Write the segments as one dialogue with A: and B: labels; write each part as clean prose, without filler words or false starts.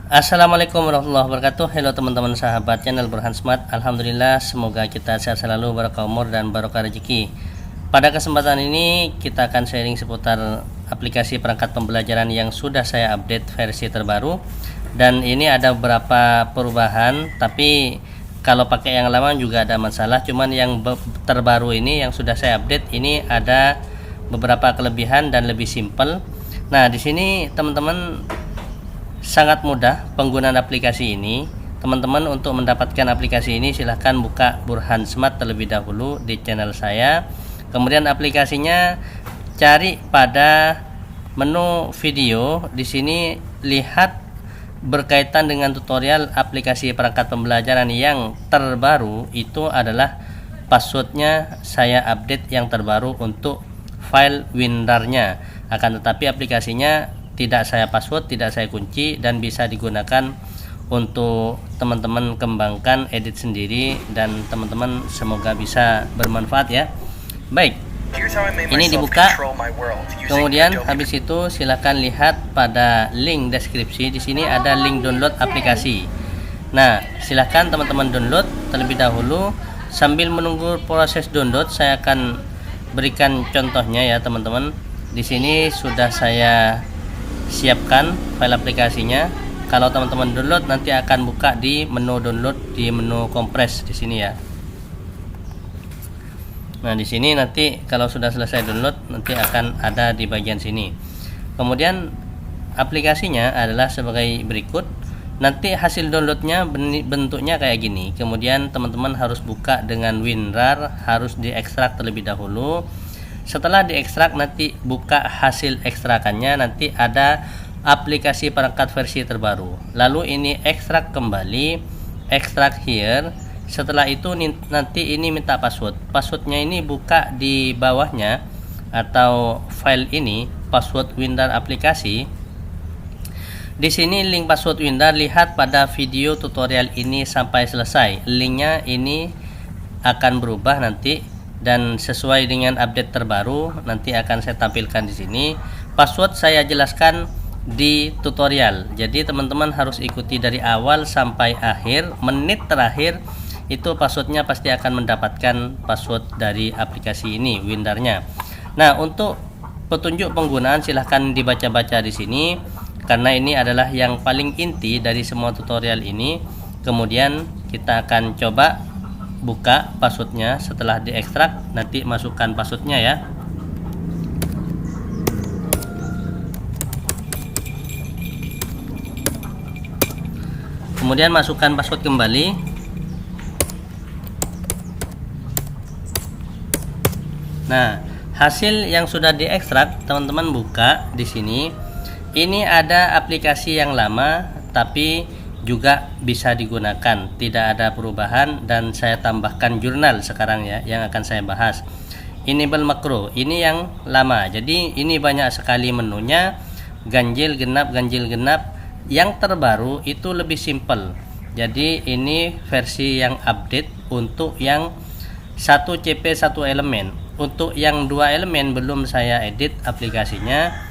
A: Assalamualaikum warahmatullahi wabarakatuh. Halo teman-teman sahabat channel Burhan Smart. Alhamdulillah, semoga kita sehat selalu, barokah umur dan barokah rezeki. Pada kesempatan ini kita akan sharing seputar aplikasi perangkat pembelajaran yang sudah saya update versi terbaru. Dan ini ada beberapa perubahan, tapi kalau pakai yang lama juga ada masalah. Cuman yang terbaru ini yang sudah saya update ini ada beberapa kelebihan dan lebih simple. Nah, di sini teman-teman sangat mudah penggunaan aplikasi ini. Teman-teman untuk mendapatkan aplikasi ini silahkan buka Burhan Smart terlebih dahulu di channel saya. Kemudian aplikasinya cari pada menu video. Di sini lihat berkaitan dengan tutorial aplikasi perangkat pembelajaran yang terbaru, itu adalah passwordnya saya update yang terbaru untuk file WinRAR-nya. Akan tetapi aplikasinya tidak saya password, tidak saya kunci, dan bisa digunakan untuk teman-teman kembangkan, edit sendiri, dan teman-teman semoga bisa bermanfaat ya. Baik, ini dibuka, kemudian habis itu silahkan lihat pada link deskripsi. Di sini ada link download aplikasi. Nah, silahkan teman-teman download terlebih dahulu. Sambil menunggu proses download, saya akan berikan contohnya ya teman-teman. Di sini sudah saya siapkan file aplikasinya. Kalau teman-teman download nanti akan buka di menu download, di menu kompres di sini ya. Nah, di sini nanti kalau sudah selesai download nanti akan ada di bagian sini. Kemudian aplikasinya adalah sebagai berikut. Nanti hasil downloadnya bentuknya kayak gini. Kemudian teman-teman harus buka dengan WinRAR, harus diekstrak terlebih dahulu. Setelah diekstrak nanti buka hasil ekstrakannya, nanti ada aplikasi perangkat versi terbaru. Lalu ini ekstrak kembali, ekstrak here. Setelah itu nanti ini minta password. Passwordnya ini buka di bawahnya atau file ini, password WinRAR aplikasi. Di sini link password WinRAR, lihat pada video tutorial ini sampai selesai. Linknya ini akan berubah nanti dan sesuai dengan update terbaru nanti akan saya tampilkan di sini. Password saya jelaskan di tutorial. Jadi teman-teman harus ikuti dari awal sampai akhir. Menit terakhir itu passwordnya pasti akan mendapatkan password dari aplikasi ini, WinRAR-nya. Nah, untuk petunjuk penggunaan silahkan dibaca-baca di sini karena ini adalah yang paling inti dari semua tutorial ini. Kemudian kita akan coba buka passwordnya. Setelah diekstrak nanti masukkan passwordnya ya. Kemudian masukkan password kembali. Nah, hasil yang sudah diekstrak teman-teman buka di sini. Ini ada aplikasi yang lama tapi juga bisa digunakan, tidak ada perubahan, dan saya tambahkan jurnal sekarang ya yang akan saya bahas. Enable makro ini yang lama, jadi ini banyak sekali menunya, ganjil genap. Yang terbaru itu lebih simple, jadi ini versi yang update untuk yang 1 CP 1 elemen. Untuk yang 2 elemen belum saya edit aplikasinya,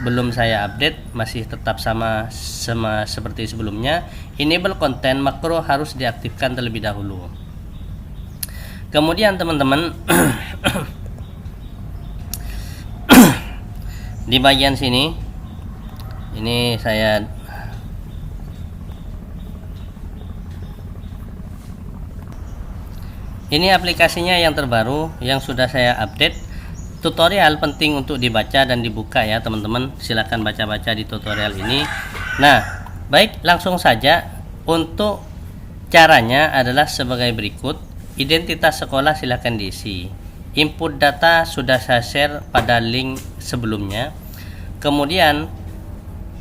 A: belum saya update, masih tetap sama seperti sebelumnya. Enable content makro harus diaktifkan terlebih dahulu. Kemudian teman-teman di bagian sini ini ini aplikasinya yang terbaru yang sudah saya update. Tutorial penting untuk dibaca dan dibuka ya teman-teman. Silakan baca-baca di tutorial ini. Nah, baik, langsung saja. Untuk caranya adalah sebagai berikut. Identitas sekolah silakan diisi. Input data sudah saya share pada link sebelumnya. Kemudian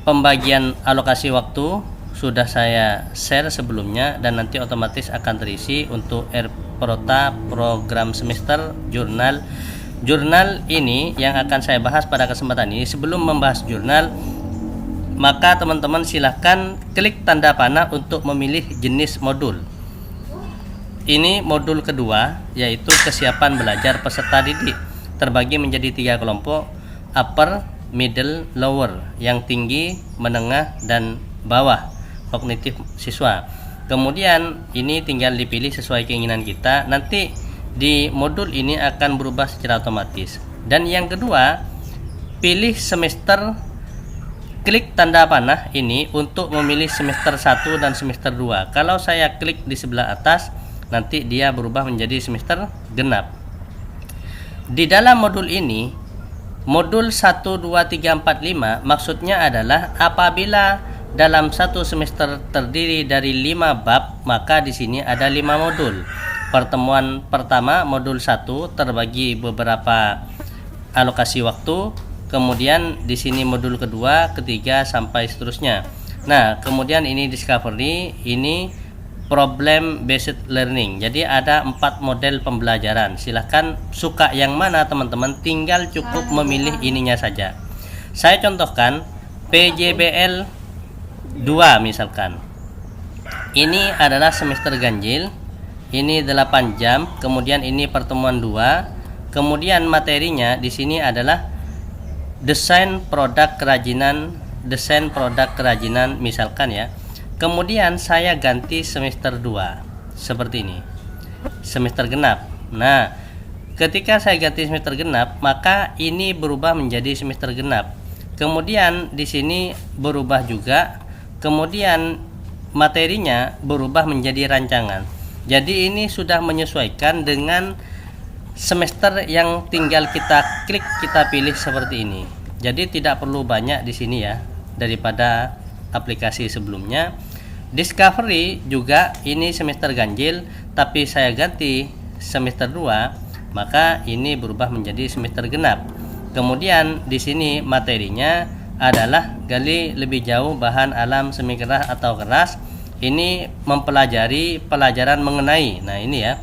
A: pembagian alokasi waktu sudah saya share sebelumnya dan nanti otomatis akan terisi. Untuk Prota, program semester, jurnal ini yang akan saya bahas pada kesempatan ini. Sebelum membahas jurnal, maka teman-teman silahkan klik tanda panah untuk memilih jenis modul. Ini modul kedua, yaitu kesiapan belajar peserta didik. Terbagi menjadi 3 kelompok, upper, middle, lower, yang tinggi, menengah, dan bawah. kognitif siswa. Kemudian ini tinggal dipilih sesuai keinginan kita. Nanti di modul ini akan berubah secara otomatis. Dan yang kedua, pilih semester, klik tanda panah ini untuk memilih semester 1 dan semester 2. Kalau saya klik di sebelah atas, nanti dia berubah menjadi semester genap. Di dalam modul ini, modul 1, 2, 3, 4, 5 maksudnya adalah apabila dalam satu semester terdiri dari 5 bab, maka di sini ada 5 modul. Pertemuan pertama modul 1 terbagi beberapa alokasi waktu, kemudian di sini modul kedua, ketiga sampai seterusnya. Nah, kemudian ini discovery, ini problem based learning. Jadi ada 4 model pembelajaran. Silahkan suka yang mana teman-teman, tinggal cukup memilih ininya saja. Saya contohkan PJBL 2 misalkan. Ini adalah semester ganjil. Ini 8 jam, kemudian ini pertemuan 2. Kemudian materinya di sini adalah desain produk kerajinan misalkan ya. Kemudian saya ganti semester 2 seperti ini, semester genap. Nah, ketika saya ganti semester genap, maka ini berubah menjadi semester genap. Kemudian di sini berubah juga, kemudian materinya berubah menjadi rancangan. Jadi ini sudah menyesuaikan dengan semester yang tinggal kita klik, kita pilih seperti ini. Jadi tidak perlu banyak di sini ya daripada aplikasi sebelumnya. Discovery juga ini semester ganjil, tapi saya ganti semester 2, maka ini berubah menjadi semester genap. Kemudian di sini materinya adalah gali lebih jauh bahan alam semi keras atau keras. Ini mempelajari pelajaran mengenai. Nah, ini ya.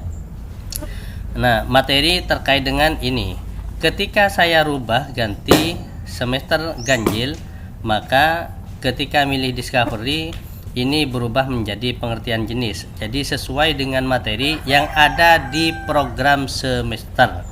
A: Nah, materi terkait dengan ini. Ketika saya rubah ganti semester ganjil, maka ketika milih discovery ini berubah menjadi pengertian jenis. Jadi sesuai dengan materi yang ada di program semester.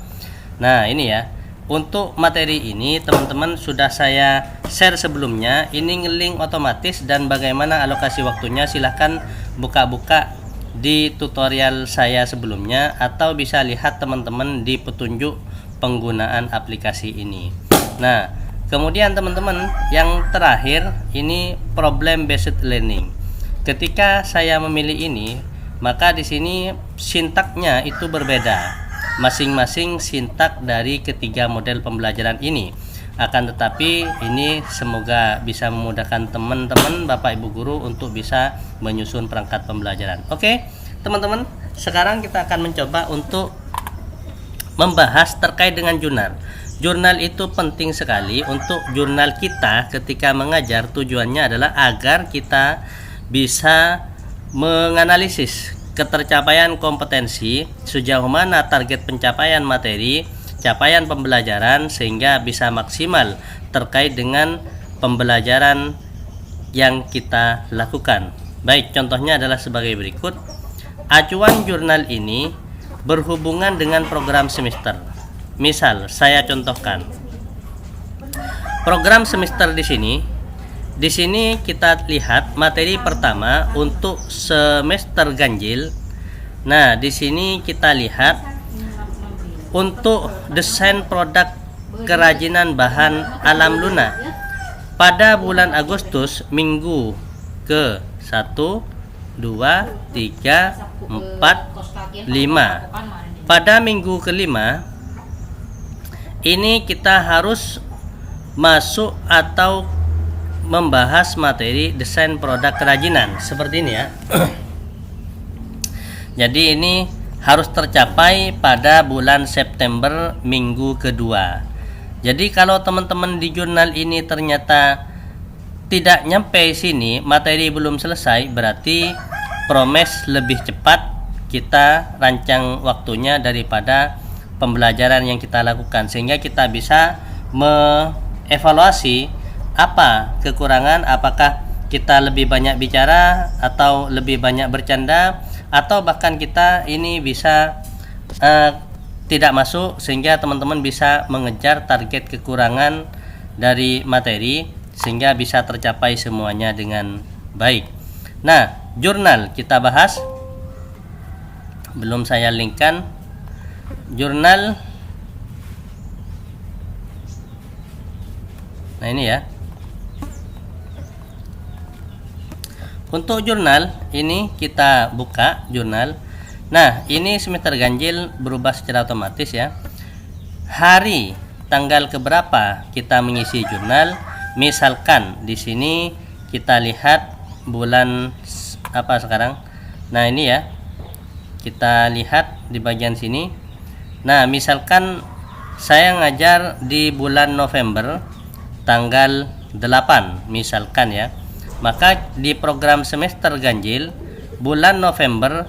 A: Nah, ini ya. Untuk materi ini teman-teman sudah saya share sebelumnya. Ini nge-link otomatis dan bagaimana alokasi waktunya silahkan buka-buka di tutorial saya sebelumnya, atau bisa lihat teman-teman di petunjuk penggunaan aplikasi ini. Nah, kemudian teman-teman yang terakhir ini problem based learning. Ketika saya memilih ini, maka di sini sintaknya itu berbeda. Masing-masing sintak dari ketiga model pembelajaran ini. Akan tetapi ini semoga bisa memudahkan teman-teman Bapak Ibu guru untuk bisa menyusun perangkat pembelajaran. Oke, teman-teman, sekarang kita akan mencoba untuk membahas terkait dengan jurnal. Jurnal itu penting sekali untuk jurnal kita ketika mengajar. Tujuannya adalah agar kita bisa menganalisis ketercapaian kompetensi, sejauh mana target pencapaian materi, capaian pembelajaran, sehingga bisa maksimal terkait dengan pembelajaran yang kita lakukan. Baik, contohnya adalah sebagai berikut. Acuan jurnal ini berhubungan dengan program semester. Misal, saya contohkan program semester di sini. Di sini kita lihat materi pertama untuk semester ganjil. Nah, di sini kita lihat untuk desain produk kerajinan bahan alam lunak pada bulan Agustus minggu ke 1, 2, 3, 4, 5. Pada minggu kelima ini kita harus masuk atau membahas materi desain produk kerajinan seperti ini ya. Jadi ini harus tercapai pada bulan September minggu kedua. Jadi kalau teman-teman di jurnal ini ternyata tidak nyampe sini, materi belum selesai, berarti promes lebih cepat kita rancang waktunya daripada pembelajaran yang kita lakukan, sehingga kita bisa mengevaluasi apa kekurangan, apakah kita lebih banyak bicara atau lebih banyak bercanda, atau bahkan kita ini bisa tidak masuk, sehingga teman-teman bisa mengejar target kekurangan dari materi sehingga bisa tercapai semuanya dengan baik. Nah, jurnal kita bahas. Belum saya linkkan jurnal. Nah, ini ya. Untuk jurnal ini kita buka jurnal. Nah, ini semester ganjil berubah secara otomatis ya. Hari tanggal keberapa kita mengisi jurnal. Misalkan di sini kita lihat bulan apa sekarang. Nah, ini ya. Kita lihat di bagian sini. Nah, misalkan saya ngajar di bulan November tanggal 8 misalkan ya. Maka di program semester ganjil bulan November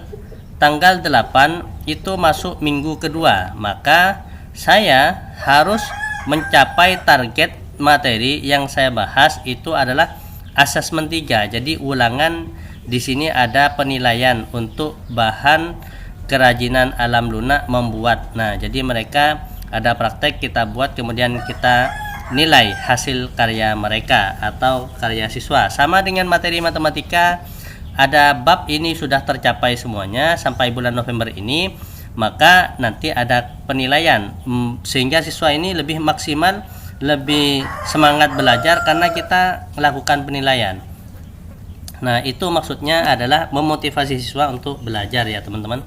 A: tanggal 8 itu masuk minggu kedua. Maka saya harus mencapai target materi yang saya bahas itu adalah asesmen 3. Jadi ulangan di sini ada penilaian untuk bahan kerajinan alam lunak membuat. Nah, jadi mereka ada praktek kita buat, kemudian kita nilai hasil karya mereka atau karya siswa. Sama dengan materi matematika, ada bab ini sudah tercapai semuanya sampai bulan November ini, maka nanti ada penilaian sehingga siswa ini lebih maksimal, lebih semangat belajar karena kita melakukan penilaian. Nah, itu maksudnya adalah memotivasi siswa untuk belajar ya teman-teman.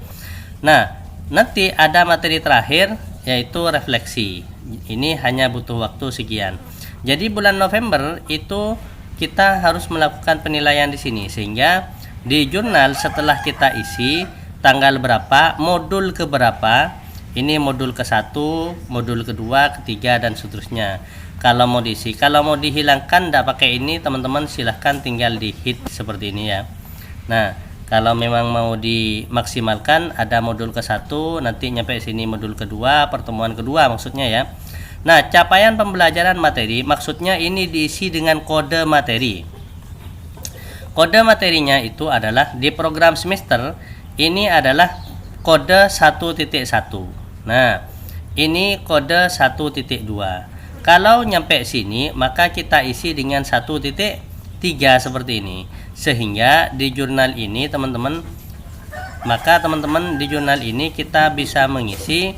A: Nah, nanti ada materi terakhir yaitu refleksi. Ini hanya butuh waktu sekian. Jadi bulan November itu kita harus melakukan penilaian di sini, sehingga di jurnal setelah kita isi tanggal berapa, modul ke berapa, ini modul ke-1, modul kedua, ketiga dan seterusnya. Kalau mau diisi, kalau mau dihilangkan tidak pakai ini teman-teman, silahkan tinggal di hit seperti ini ya. Nah, kalau memang mau dimaksimalkan ada modul ke-1, nanti nyampe sini modul kedua, pertemuan kedua maksudnya ya. Nah, capaian pembelajaran materi maksudnya ini diisi dengan kode materi. Kode materinya itu adalah di program semester ini adalah kode 1.1. Nah, ini kode 1.2. Kalau nyampe sini maka kita isi dengan 1.3 seperti ini. Sehingga di jurnal ini teman-teman, maka teman-teman di jurnal ini kita bisa mengisi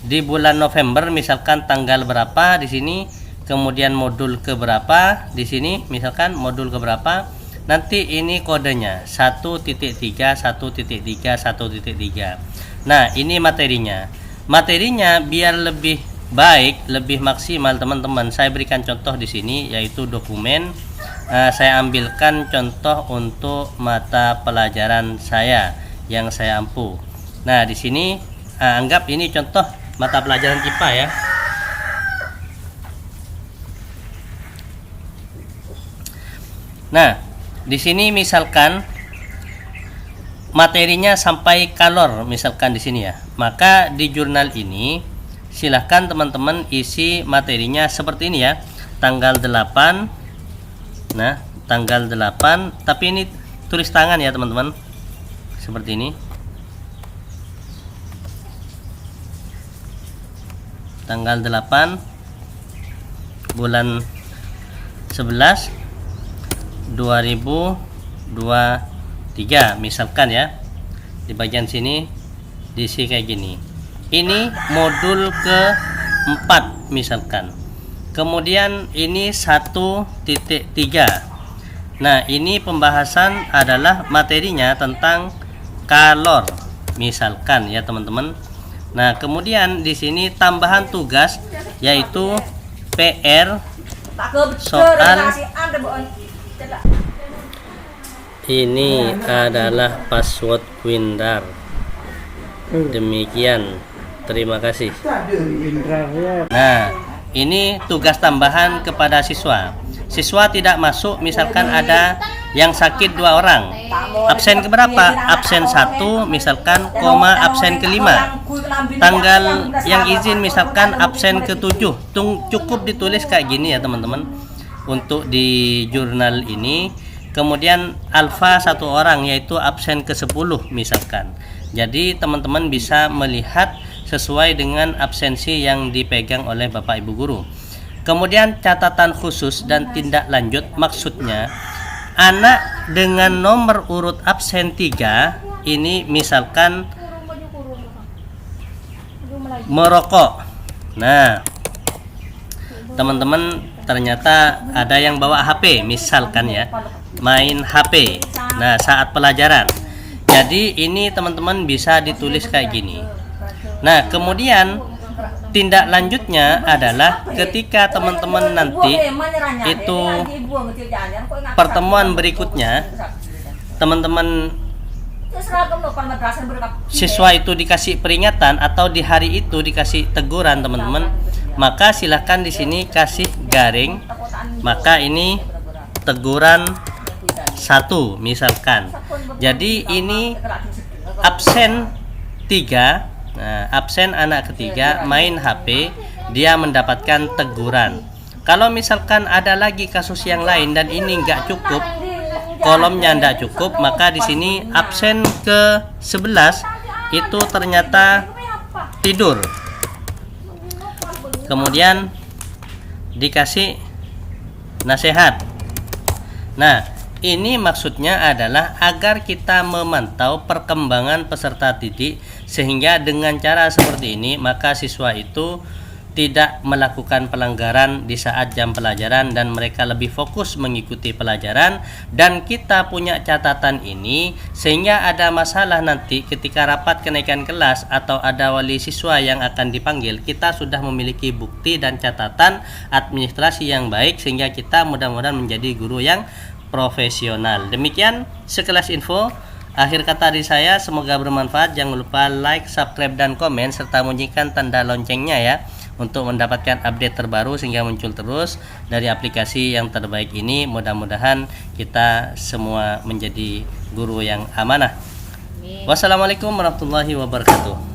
A: di bulan November misalkan tanggal berapa di sini, kemudian modul ke berapa di sini, misalkan modul ke berapa. Nanti ini kodenya 1.3, 1.3, 1.3. Nah, ini materinya. Materinya biar lebih baik, lebih maksimal teman-teman, saya berikan contoh di sini yaitu dokumen. Saya ambilkan contoh untuk mata pelajaran saya yang saya ampu. Nah, di sini anggap ini contoh mata pelajaran IPA ya. Nah, di sini misalkan materinya sampai kalor misalkan di sini ya. Maka di jurnal ini silahkan teman-teman isi materinya seperti ini ya. Tanggal 8. Nah, tanggal 8, tapi ini tulis tangan ya teman-teman. Seperti ini. Tanggal 8 bulan 11 2023 misalkan ya. Di bagian sini diisi kayak gini. Ini modul ke-4 misalkan. Kemudian ini 1.3. Nah, ini pembahasan adalah materinya tentang kalor misalkan ya teman-teman. Nah, kemudian di sini tambahan tugas yaitu PR soal. Ini adalah password Quindar. Demikian, terima kasih. Nah, ini tugas tambahan kepada siswa. Siswa tidak masuk, misalkan ada yang sakit 2 orang. Absen keberapa? Absen 1 misalkan, koma absen ke-5. Tanggal yang izin misalkan absen ke-7. Cukup ditulis kayak gini ya teman-teman. Untuk di jurnal ini. Kemudian alfa 1 orang yaitu absen ke-10 misalkan. Jadi teman-teman bisa melihat sesuai dengan absensi yang dipegang oleh Bapak Ibu guru. Kemudian catatan khusus dan tindak lanjut, maksudnya anak dengan nomor urut absen 3 ini misalkan merokok. Nah, teman-teman ternyata ada yang bawa HP misalkan ya, main HP. Nah, saat pelajaran. Jadi ini teman-teman bisa ditulis kayak gini. Nah, kemudian tindak lanjutnya adalah ketika teman-teman nanti itu pertemuan berikutnya, teman-teman siswa itu dikasih peringatan atau di hari itu dikasih teguran teman-teman, maka silahkan di sini kasih garing, maka ini teguran 1 misalkan. Jadi ini absen 3. Nah, absen anak ketiga main HP, dia mendapatkan teguran. Kalau misalkan ada lagi kasus yang lain dan ini nggak cukup, kolomnya nggak cukup, maka di sini absen ke 11 itu ternyata tidur. Kemudian dikasih nasihat. Nah, ini maksudnya adalah agar kita memantau perkembangan peserta didik, sehingga dengan cara seperti ini maka siswa itu tidak melakukan pelanggaran di saat jam pelajaran dan mereka lebih fokus mengikuti pelajaran. Dan kita punya catatan ini sehingga ada masalah nanti ketika rapat kenaikan kelas atau ada wali siswa yang akan dipanggil, kita sudah memiliki bukti dan catatan administrasi yang baik sehingga kita mudah-mudahan menjadi guru yang profesional. Demikian sekelas info. Akhir kata dari saya, semoga bermanfaat. Jangan lupa like, subscribe, dan komen serta bunyikan tanda loncengnya ya, untuk mendapatkan update terbaru sehingga muncul terus dari aplikasi yang terbaik ini. Mudah-mudahan kita semua menjadi guru yang amanah. Wassalamualaikum warahmatullahi wabarakatuh.